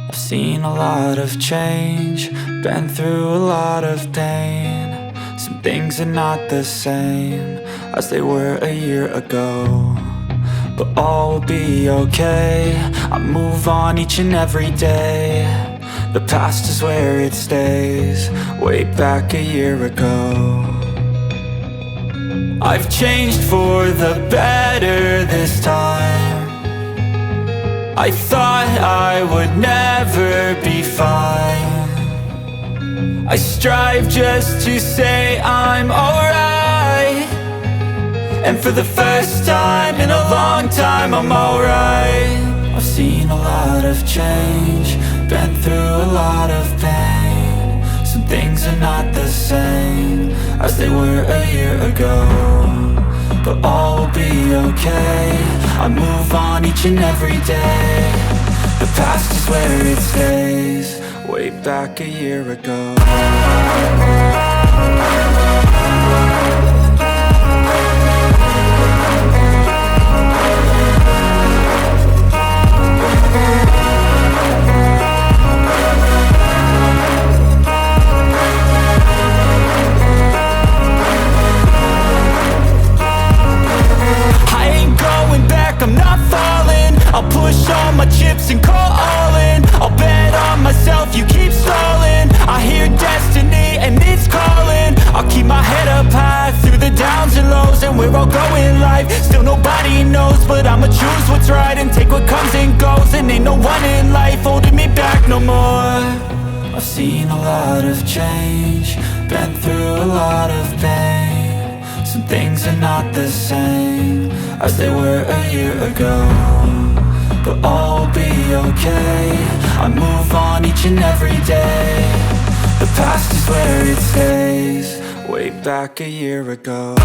I've seen a lot of change, been through a lot of pain. Some things are not the same as they were a year ago, but all will be okay. I move on each and every day. The past is where it stays, way back a year ago. I've changed for the better this time. I thought I would never be fine. I strive just to say I'm alright, and for the first time in a long time I'm alright. I've seen a lot of change, been through a lot of pain. Some things are not the same as they were a year ago, but all will be okay. I move on each and every day. The past is where it stays, way back a year ago. I'm not falling, I'll push all my chips and call all in. I'll bet on myself, you keep stalling. I hear destiny and it's calling. I'll keep my head up high through the downs and lows, and we're all going life. Still nobody knows, but I'ma choose what's right and take what comes and goes. And ain't no one in life holding me back no more. I've seen a lot of change, been through a lot of pain. Some things are not the same as they were a year ago, but all will be okay. I move on each and every day. The past is where it stays, way back a year ago.